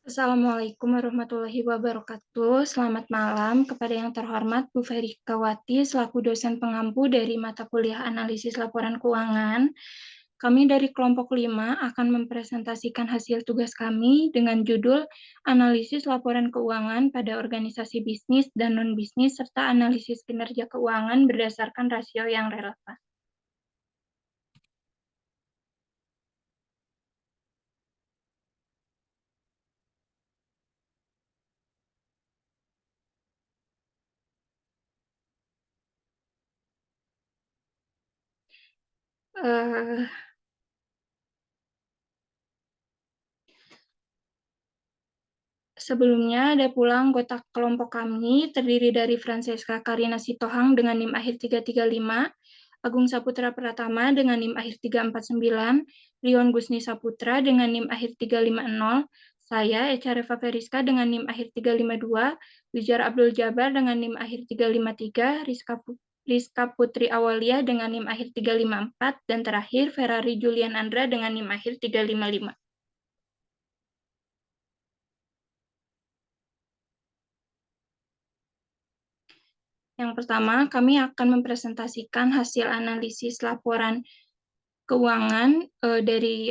Assalamualaikum warahmatullahi wabarakatuh. Selamat malam kepada yang terhormat Bu Ferikawati selaku dosen pengampu dari mata kuliah analisis laporan keuangan. Kami dari kelompok 5 akan mempresentasikan hasil tugas kami dengan judul Analisis Laporan Keuangan pada Organisasi Bisnis dan Non-Bisnis serta Analisis Kinerja Keuangan berdasarkan rasio yang relevan. Eh, Sebelumnya ada pula anggota kelompok kami terdiri dari Francesca Karina Sitohang dengan NIM akhir 335, Agung Saputra Pratama dengan NIM akhir 349, Rion Gusni Saputra dengan NIM akhir 350, saya Echa Reva Feriska dengan NIM akhir 352, Wijar Abdul Jabar dengan NIM akhir 353, Rizka Putri Awalia dengan NIM akhir 354, dan terakhir Ferrari Julian Andra dengan NIM akhir 355. Yang pertama, kami akan mempresentasikan hasil analisis laporan keuangan dari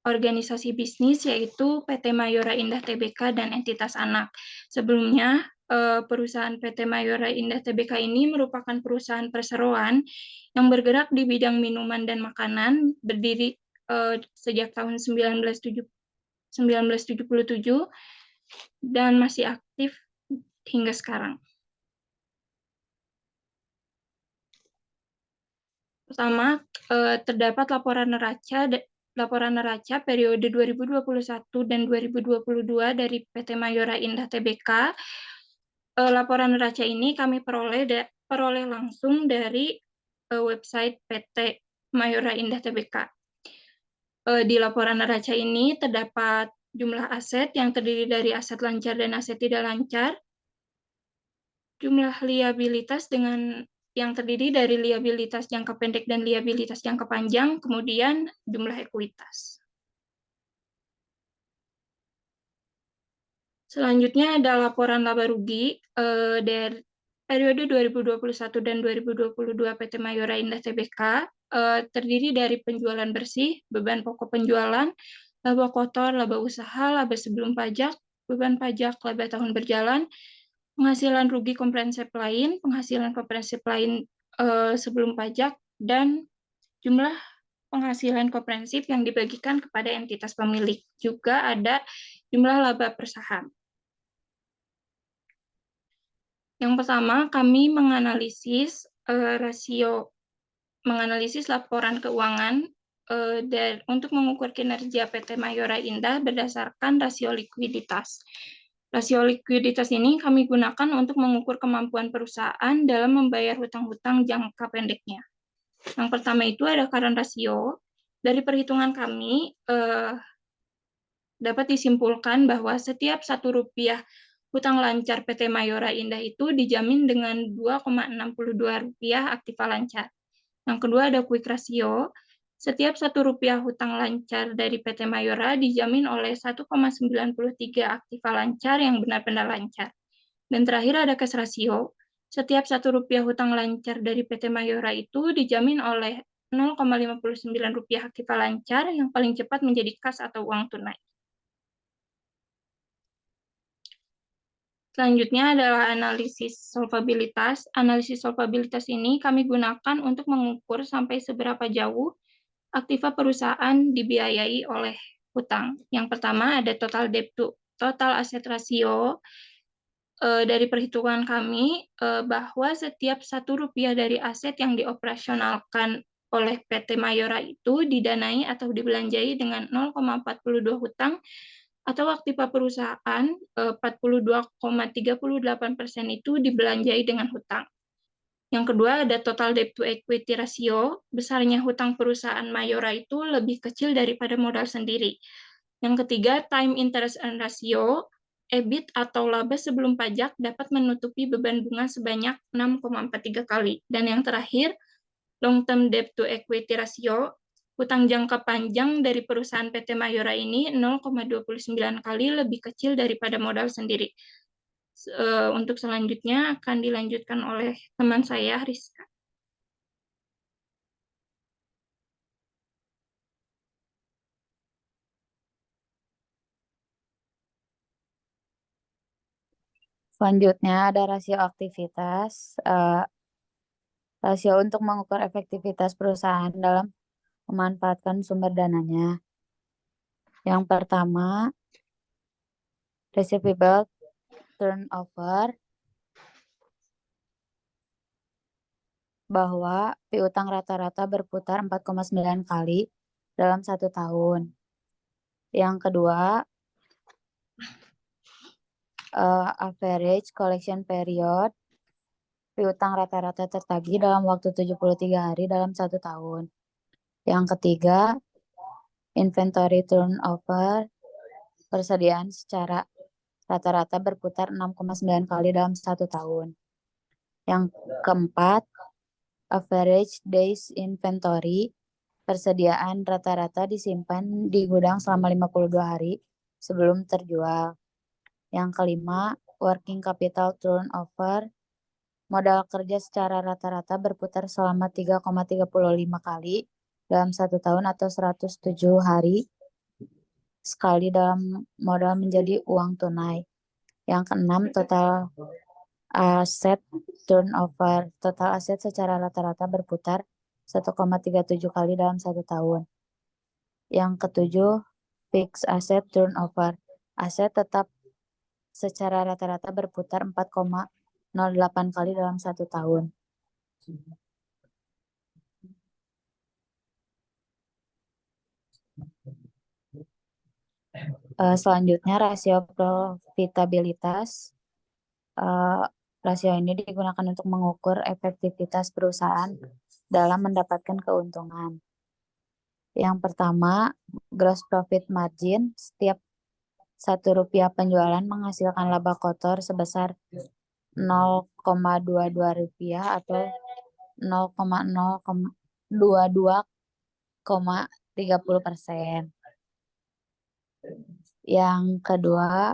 organisasi bisnis, yaitu PT Mayora Indah Tbk dan entitas anak. Sebelumnya, perusahaan PT Mayora Indah Tbk ini merupakan perusahaan perseroan yang bergerak di bidang minuman dan makanan, berdiri sejak tahun 1977 dan masih aktif hingga sekarang. Pertama, terdapat laporan neraca periode 2021 dan 2022 dari PT Mayora Indah Tbk. Laporan neraca ini kami peroleh langsung dari website PT Mayora Indah Tbk. Di laporan neraca ini terdapat jumlah aset yang terdiri dari aset lancar dan aset tidak lancar, jumlah liabilitas yang terdiri dari liabilitas jangka pendek dan liabilitas jangka panjang, kemudian jumlah ekuitas. Selanjutnya ada laporan laba rugi dari periode 2021 dan 2022 PT Mayora Indah Tbk, terdiri dari penjualan bersih, beban pokok penjualan, laba kotor, laba usaha, laba sebelum pajak, beban pajak, laba tahun berjalan, penghasilan rugi komprehensif lain, penghasilan komprehensif lain sebelum pajak, dan jumlah penghasilan komprehensif yang dibagikan kepada entitas pemilik. Juga ada jumlah laba per saham. Yang pertama, kami menganalisis laporan keuangan untuk mengukur kinerja PT Mayora Indah berdasarkan rasio likuiditas. Rasio likuiditas ini kami gunakan untuk mengukur kemampuan perusahaan dalam membayar hutang-hutang jangka pendeknya. Yang pertama itu ada current ratio. Dari perhitungan kami, dapat disimpulkan bahwa setiap Rp1 hutang lancar PT Mayora Indah itu dijamin dengan Rp2,62 aktiva lancar. Yang kedua ada quick ratio. Setiap Rp1 hutang lancar dari PT Mayora dijamin oleh 1,93 aktiva lancar yang benar-benar lancar. Dan terakhir ada cash ratio. Setiap Rp1 hutang lancar dari PT Mayora itu dijamin oleh Rp0,59 aktiva lancar yang paling cepat menjadi kas atau uang tunai. Selanjutnya adalah analisis solvabilitas. Analisis solvabilitas ini kami gunakan untuk mengukur sampai seberapa jauh aktiva perusahaan dibiayai oleh hutang. Yang pertama ada total debt to total asset ratio. Dari perhitungan kami bahwa setiap Rp1 dari aset yang dioperasionalkan oleh PT Mayora itu didanai atau dibelanjai dengan 0,42 hutang atau aktiva perusahaan 42,38% itu dibelanjai dengan hutang. Yang kedua ada total debt to equity ratio. Besarnya hutang perusahaan Mayora itu lebih kecil daripada modal sendiri. Yang ketiga time interest earn ratio. EBIT atau laba sebelum pajak dapat menutupi beban bunga sebanyak 6,43 kali. Dan yang terakhir long term debt to equity ratio. Utang jangka panjang dari perusahaan PT Mayora ini 0,29 kali lebih kecil daripada modal sendiri. Untuk selanjutnya akan dilanjutkan oleh teman saya, Rizka. Selanjutnya ada rasio aktivitas, rasio untuk mengukur efektivitas perusahaan dalam memanfaatkan sumber dananya. Yang pertama, receivable turnover, bahwa piutang rata-rata berputar 4,9 kali dalam 1 tahun. Yang kedua, average collection period, piutang rata-rata tertagih dalam waktu 73 hari dalam 1 tahun. Yang ketiga, inventory turnover, persediaan secara rata-rata berputar 6,9 kali dalam 1 tahun. Yang keempat, average days inventory, persediaan rata-rata disimpan di gudang selama 52 hari sebelum terjual. Yang kelima, working capital turnover, modal kerja secara rata-rata berputar selama 3,35 kali dalam 1 tahun atau 107 hari sekali dalam modal menjadi uang tunai. Yang keenam, total aset turnover, total aset secara rata-rata berputar 1,37 kali dalam 1 tahun. Yang ketujuh, fixed asset turnover, aset tetap secara rata-rata berputar 4,08 kali dalam 1 tahun. Selanjutnya, rasio profitabilitas. Rasio ini digunakan untuk mengukur efektivitas perusahaan dalam mendapatkan keuntungan. Yang pertama, gross profit margin, setiap Rp1 penjualan menghasilkan laba kotor sebesar Rp0,22 atau 0,022,30%. Yang kedua,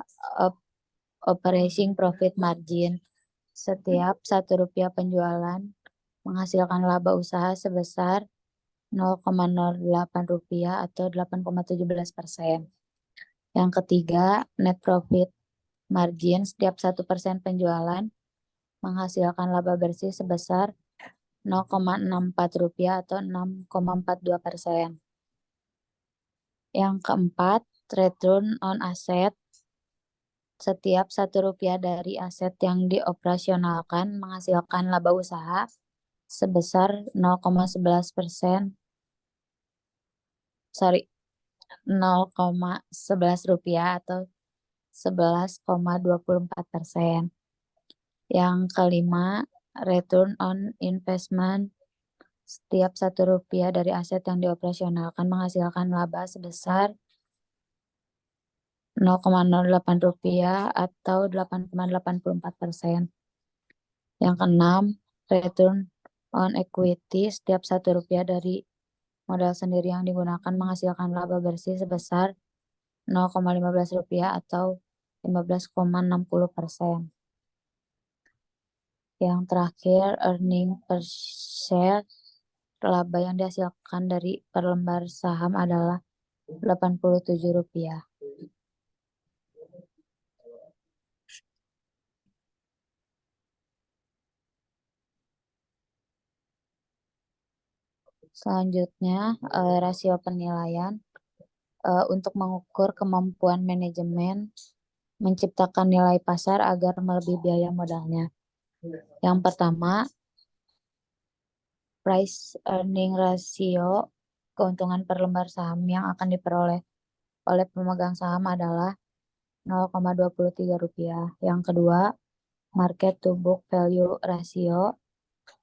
operating profit margin, setiap Rp1 penjualan menghasilkan laba usaha sebesar Rp0,08 atau 8,17%. Yang ketiga, net profit margin, setiap 1% penjualan menghasilkan laba bersih sebesar Rp0,64 atau 6,42%. Yang keempat, return on asset, setiap Rp1 dari aset yang dioperasionalkan menghasilkan laba usaha sebesar 0,11%, 0,11 rupiah atau 11,24%. Yang kelima, return on investment, setiap Rp1 dari aset yang dioperasionalkan menghasilkan laba sebesar 0,08 rupiah atau 8,84%. Yang keenam, return on equity, setiap Rp1 dari modal sendiri yang digunakan menghasilkan laba bersih sebesar 0,15 rupiah atau 15,60%. Yang terakhir, earning per share, laba yang dihasilkan dari per lembar saham adalah Rp87. Selanjutnya, rasio penilaian, untuk mengukur kemampuan manajemen menciptakan nilai pasar agar melebihi biaya modalnya. Yang pertama, price earning ratio, keuntungan per lembar saham yang akan diperoleh oleh pemegang saham adalah Rp0,23. Yang kedua, market to book value ratio,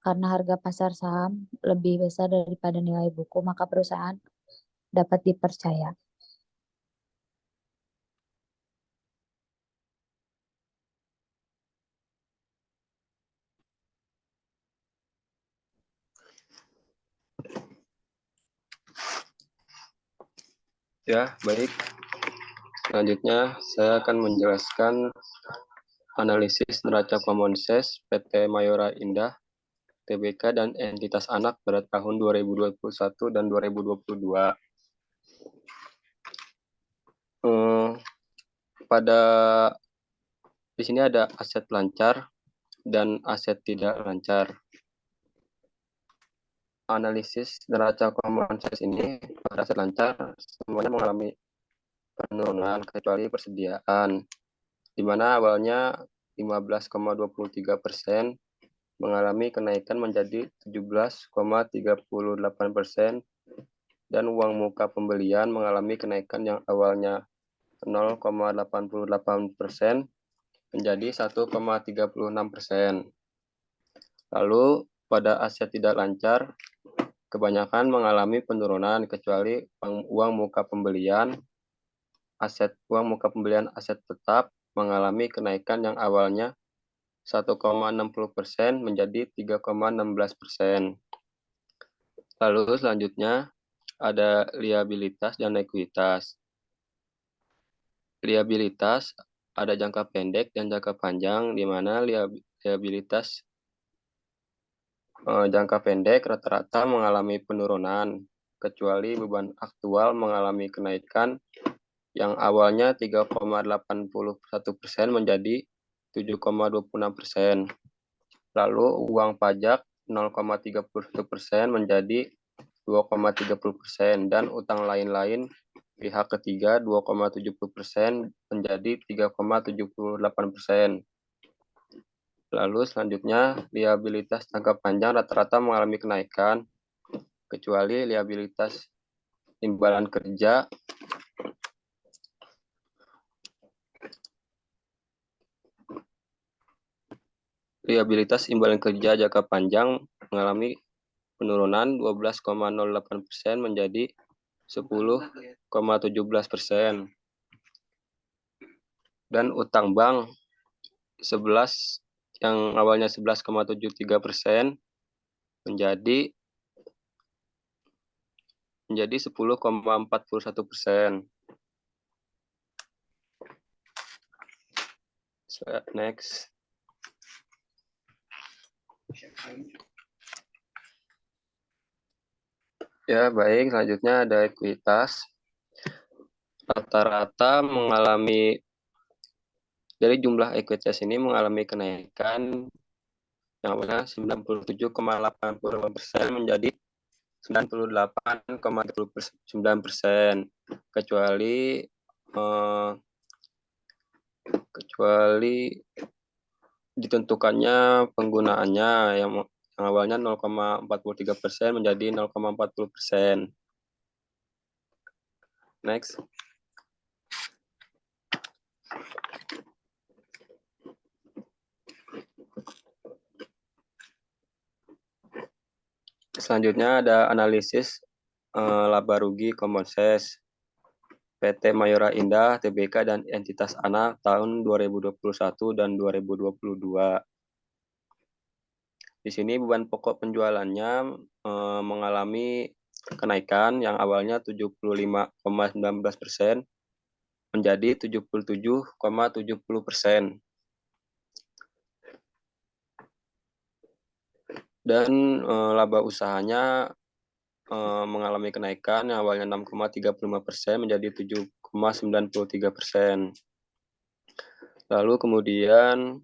karena harga pasar saham lebih besar daripada nilai buku, maka perusahaan dapat dipercaya. Ya, baik. Selanjutnya, saya akan menjelaskan analisis neraca Common Shares PT Mayora Indah Tbk dan entitas anak pada tahun 2021 dan 2022. Pada di sini ada aset lancar dan aset tidak lancar. Analisis neraca Common Shares ini pada aset lancar semuanya mengalami penurunan kecuali persediaan, di mana awalnya 15,23% mengalami kenaikan menjadi 17,38% dan uang muka pembelian mengalami kenaikan yang awalnya 0,88% menjadi 1,36%. Lalu pada aset tidak lancar kebanyakan mengalami penurunan kecuali uang muka pembelian aset tetap mengalami kenaikan yang awalnya 1,60% menjadi 3,16%. Lalu selanjutnya ada liabilitas dan ekuitas. Liabilitas ada jangka pendek dan jangka panjang, di mana liabilitas jangka pendek rata-rata mengalami penurunan, kecuali beban aktual mengalami kenaikan yang awalnya 3,81% menjadi 7,26%. Lalu uang pajak 0,31% menjadi 2,30% dan utang lain-lain pihak ketiga 2,70% menjadi 3,78%. Lalu selanjutnya liabilitas jangka panjang rata-rata mengalami kenaikan kecuali liabilitas imbalan kerja jangka panjang mengalami penurunan 12,08% menjadi 10,17%. Dan utang bank 11 yang awalnya 11,73% menjadi 10,41%. Next. Ya, baik. Selanjutnya ada ekuitas. Rata-rata mengalami dari jumlah ekuitas ini mengalami kenaikan yang awalnya 97,80% menjadi 98,39%, kecuali ditentukannya penggunaannya yang awalnya 0,43% menjadi 0,40%. Next. Selanjutnya ada analisis laba rugi Common Shares PT Mayora Indah Tbk dan entitas anak tahun 2021 dan 2022. Di sini beban pokok penjualannya mengalami kenaikan yang awalnya 75,19% menjadi 77,70%. Dan laba usahanya mengalami kenaikan yang awalnya 6,35% menjadi 7,93%. Lalu kemudian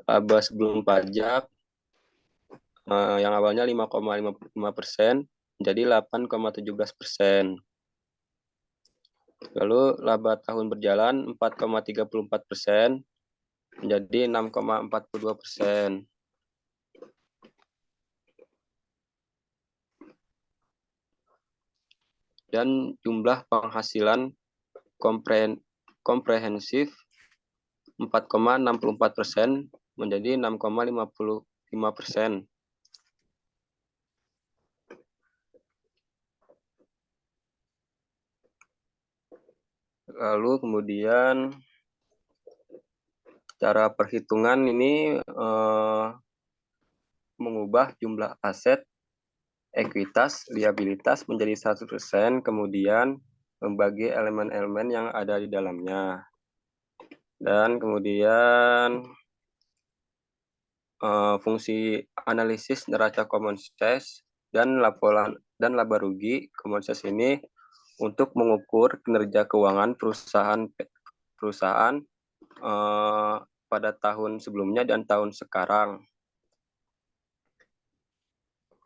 laba sebelum pajak yang awalnya 5,55% menjadi 8,17%. Lalu laba tahun berjalan 4,34% menjadi 6,42%. Dan jumlah penghasilan komprehensif 4,64% menjadi 6,55%. Lalu kemudian cara perhitungan ini mengubah jumlah aset, ekuitas, liabilitas menjadi 100%, kemudian membagi elemen-elemen yang ada di dalamnya. Dan kemudian fungsi analisis neraca common size dan laporan dan laba rugi common size ini untuk mengukur kinerja keuangan perusahaan pada tahun sebelumnya dan tahun sekarang.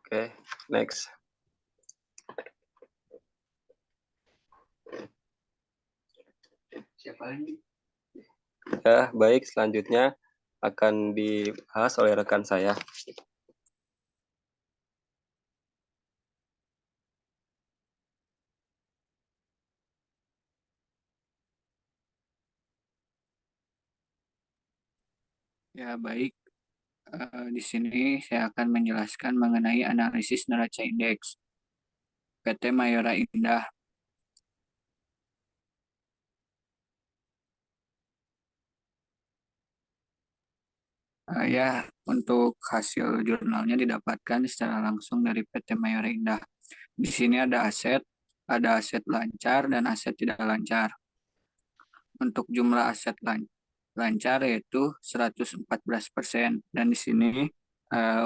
Oke, next. Ya, baik, selanjutnya akan dibahas oleh rekan saya. Ya, baik. Di sini saya akan menjelaskan mengenai analisis neraca indeks PT Mayora Indah. Ya, untuk hasil jurnalnya didapatkan secara langsung dari PT Mayora Indah. Di sini ada aset lancar dan aset tidak lancar. Untuk jumlah aset lancar yaitu 114%, dan di sini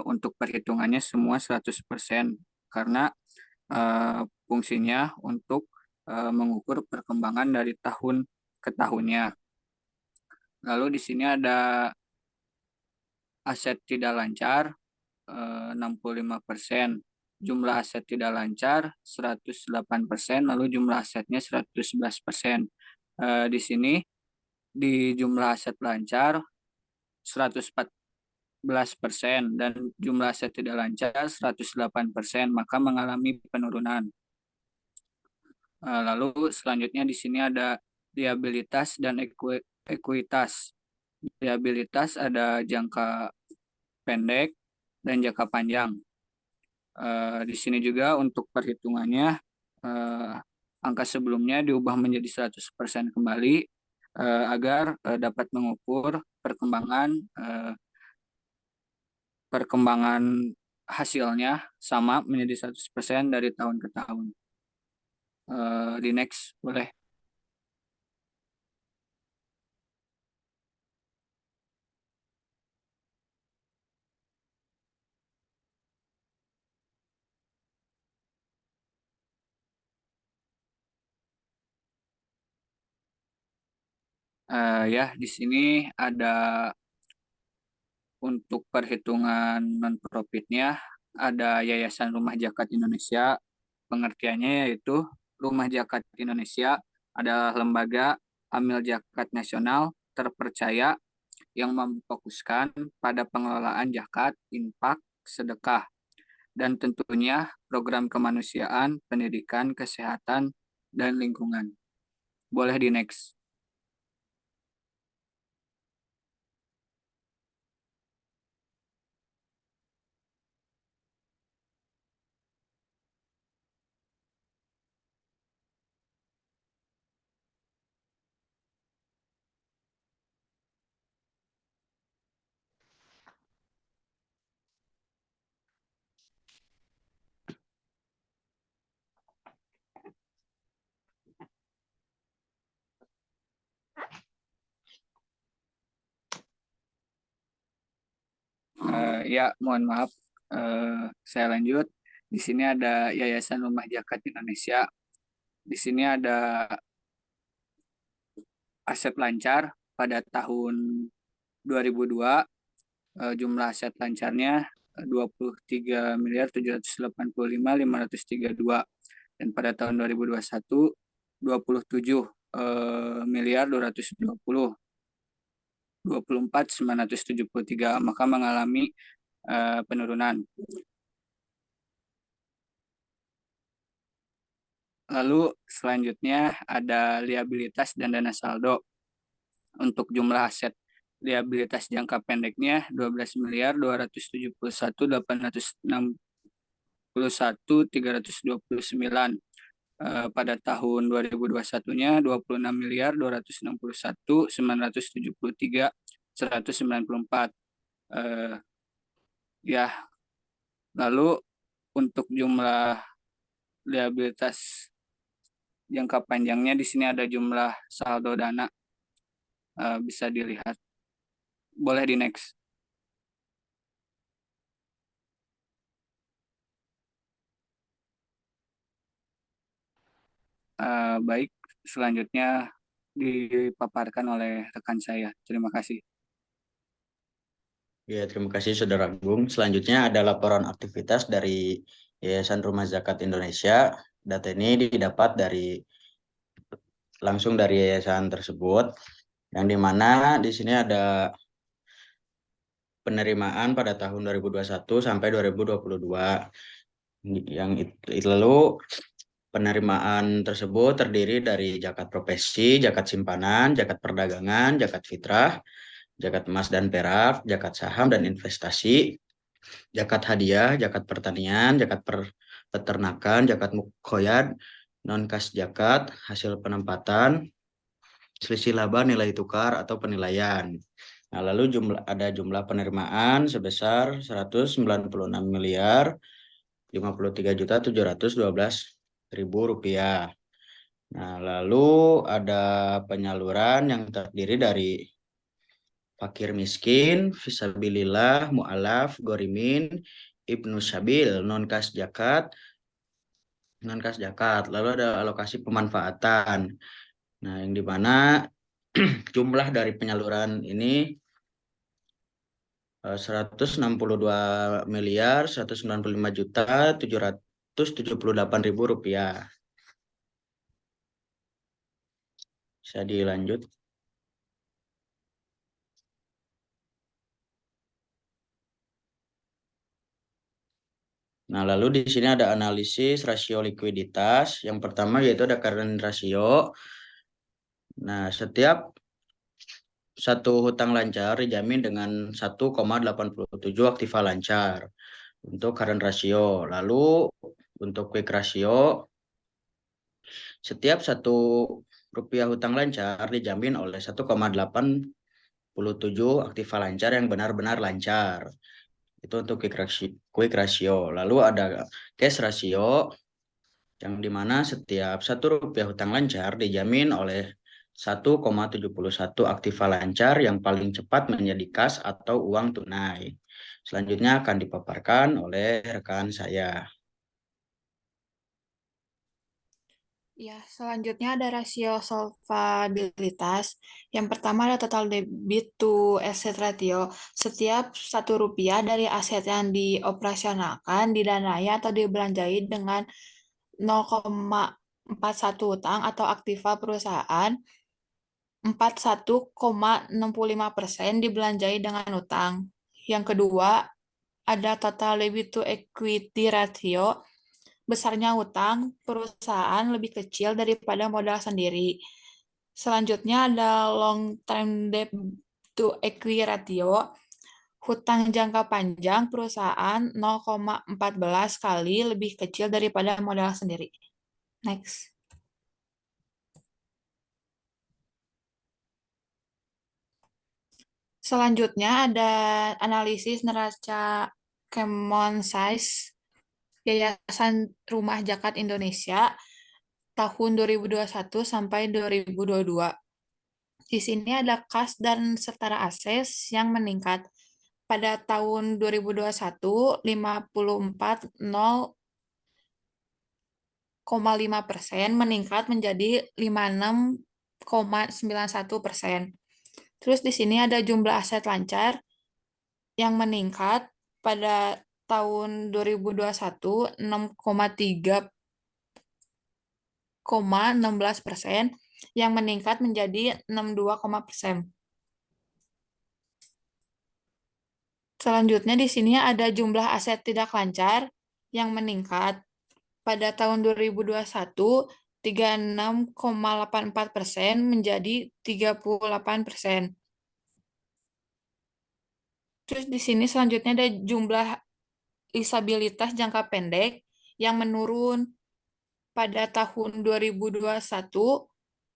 untuk perhitungannya semua 100% karena fungsinya untuk mengukur perkembangan dari tahun ke tahunnya. Lalu di sini ada aset tidak lancar 65%, jumlah aset tidak lancar 108%, lalu jumlah asetnya 111%. Di sini di jumlah aset lancar 114% dan jumlah aset tidak lancar 108%, maka mengalami penurunan. Lalu selanjutnya di sini ada liabilitas dan ekuitas. Liabilitas ada jangka pendek dan jangka panjang. Di sini juga untuk perhitungannya angka sebelumnya diubah menjadi 100% kembali agar dapat mengukur perkembangan hasilnya sama menjadi 100% dari tahun ke tahun. Di next boleh. Ya, di sini ada untuk perhitungan non-profitnya, ada Yayasan Rumah Zakat Indonesia. Pengertiannya yaitu Rumah Zakat Indonesia adalah lembaga amil zakat nasional terpercaya yang memfokuskan pada pengelolaan zakat, infak, sedekah, dan tentunya program kemanusiaan, pendidikan, kesehatan, dan lingkungan. Boleh di next. Ya, mohon maaf. Saya lanjut. Di sini ada Yayasan Rumah Zakat Indonesia. Di sini ada aset lancar pada tahun 2002. Jumlah aset lancarnya 23.785.532, dan pada tahun 2021 27.220 24.973, maka mengalami penurunan. Lalu selanjutnya ada liabilitas dan dana saldo. Untuk jumlah aset liabilitas jangka pendeknya 12.271.861.329. Pada tahun 2021-nya 26.261.973.194. Ya, lalu untuk jumlah liabilitas jangka panjangnya di sini ada jumlah saldo dana, bisa dilihat. Boleh di next. Baik, selanjutnya dipaparkan oleh rekan saya. Terima kasih. Ya, terima kasih Saudara Agung. Selanjutnya ada laporan aktivitas dari Yayasan Rumah Zakat Indonesia. Data ini didapat langsung dari yayasan tersebut, yang dimana di sini ada penerimaan pada tahun 2021 sampai 2022. Lalu penerimaan tersebut terdiri dari zakat profesi, zakat simpanan, zakat perdagangan, zakat fitrah, zakat emas dan perak, zakat saham dan investasi, zakat hadiah, zakat pertanian, zakat peternakan, zakat mukhoyad, non-kas zakat, hasil penempatan, selisih laba nilai tukar atau penilaian. Nah, lalu ada jumlah penerimaan sebesar 196 miliar 53.712.000 rupiah. Nah, lalu ada penyaluran yang terdiri dari fakir miskin, fisabilillah, mu'alaf, gorimin, ibnu sabil, non-kas zakat, lalu ada alokasi pemanfaatan. Nah, yang dimana jumlah dari penyaluran ini 162.195.778.000 rupiah. Bisa dilanjut. Nah, lalu di sini ada analisis rasio likuiditas. Yang pertama yaitu ada current ratio. Nah, setiap satu hutang lancar dijamin dengan 1,87 aktiva lancar untuk current ratio. Lalu untuk quick ratio, setiap satu rupiah hutang lancar dijamin oleh 1,87 aktiva lancar yang benar-benar lancar. Itu untuk quick ratio. Lalu ada cash ratio, yang dimana setiap satu rupiah hutang lancar dijamin oleh 1,71 aktiva lancar yang paling cepat menjadi kas atau uang tunai. Selanjutnya akan dipaparkan oleh rekan saya. Ya, selanjutnya ada rasio solvabilitas. Yang pertama ada total debit to asset ratio. Setiap 1 rupiah dari aset yang dioperasionalkan, didanai atau dibelanjai dengan 0,41 utang atau aktiva perusahaan, 41,65% dibelanjai dengan utang. Yang kedua, ada total debit to equity ratio. Besarnya utang perusahaan lebih kecil daripada modal sendiri. Selanjutnya ada long term debt to equity ratio. Hutang jangka panjang perusahaan 0,14 kali lebih kecil daripada modal sendiri. Next. Selanjutnya ada analisis neraca Common Size Yayasan Rumah Zakat Indonesia tahun 2021 sampai 2022. Di sini ada kas dan setara aset yang meningkat. Pada tahun 2021, 54,0,5% meningkat menjadi 56,91%. Terus di sini ada jumlah aset lancar yang meningkat pada tahun 2021 6,3,16% yang meningkat menjadi 62,%. Selanjutnya di sini ada jumlah aset tidak lancar yang meningkat. Pada tahun 2021, 36,84% menjadi 38%. Terus di sini selanjutnya ada jumlah disabilitas jangka pendek yang menurun. Pada tahun 2021,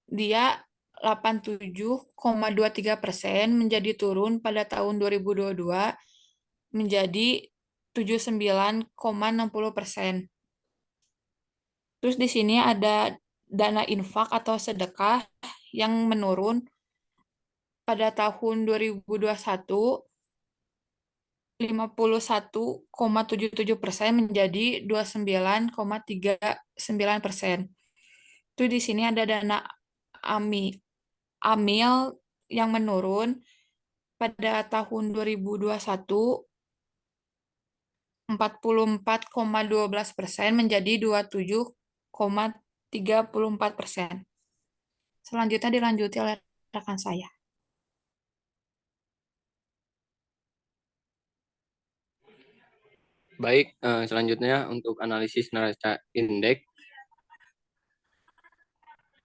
dia 87,23% menjadi turun pada tahun 2022 menjadi 79,60%. Terus di sini ada dana infak atau sedekah yang menurun pada tahun 2021 51,77% menjadi 29,39%. Itu di sini ada dana amil yang menurun pada tahun 2021 44,12% menjadi 27,34%. Selanjutnya dilanjuti oleh rekan saya. Baik, selanjutnya untuk analisis neraca indeks,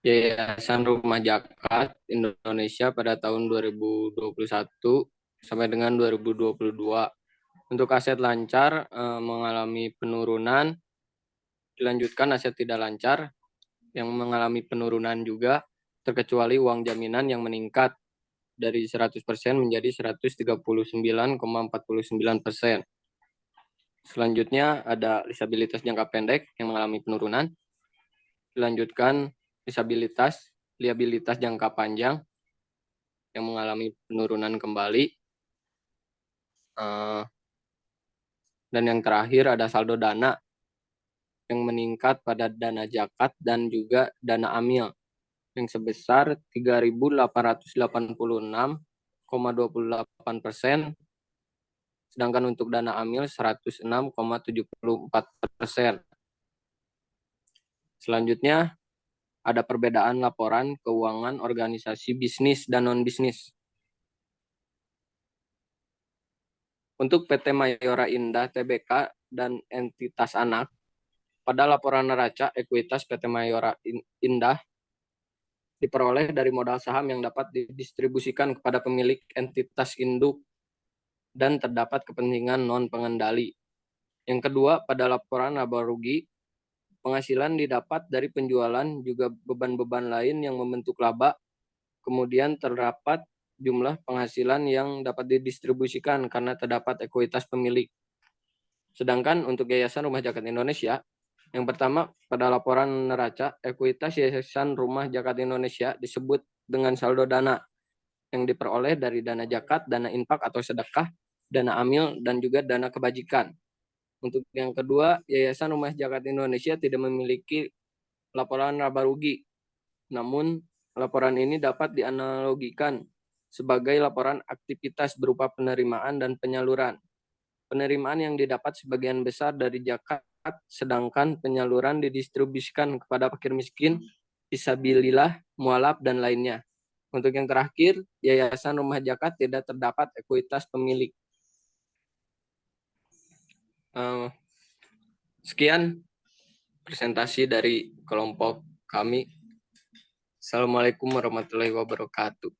Yayasan Rumah Zakat Indonesia pada tahun 2021 sampai dengan 2022. Untuk aset lancar mengalami penurunan, dilanjutkan aset tidak lancar yang mengalami penurunan juga, terkecuali uang jaminan yang meningkat dari 100% menjadi 139,49%. Selanjutnya ada disabilitas jangka pendek yang mengalami penurunan. Dilanjutkan liabilitas jangka panjang yang mengalami penurunan kembali. Dan yang terakhir ada saldo dana yang meningkat pada dana zakat dan juga dana amil yang sebesar 3.886,28%, sedangkan untuk dana amil 106,74%. Selanjutnya ada perbedaan laporan keuangan organisasi bisnis dan non-bisnis. Untuk PT Mayora Indah Tbk dan entitas anak, pada laporan neraca ekuitas PT Mayora Indah diperoleh dari modal saham yang dapat didistribusikan kepada pemilik entitas induk dan terdapat kepentingan non-pengendali. Yang kedua, pada laporan laba rugi, penghasilan didapat dari penjualan juga beban-beban lain yang membentuk laba, kemudian terdapat jumlah penghasilan yang dapat didistribusikan karena terdapat ekuitas pemilik. Sedangkan untuk Yayasan Rumah Zakat Indonesia, yang pertama, pada laporan neraca, ekuitas Yayasan Rumah Zakat Indonesia disebut dengan saldo dana yang diperoleh dari dana zakat, dana infak atau sedekah, dana amil, dan juga dana kebajikan. Untuk yang kedua, Yayasan Rumah Zakat Indonesia tidak memiliki laporan laba rugi. Namun, laporan ini dapat dianalogikan sebagai laporan aktivitas berupa penerimaan dan penyaluran. Penerimaan yang didapat sebagian besar dari zakat, sedangkan penyaluran didistribusikan kepada fakir miskin, fisabilillah, mualaf, dan lainnya. Untuk yang terakhir, Yayasan Rumah Zakat tidak terdapat ekuitas pemilik. Sekian presentasi dari kelompok kami. Assalamualaikum warahmatullahi wabarakatuh.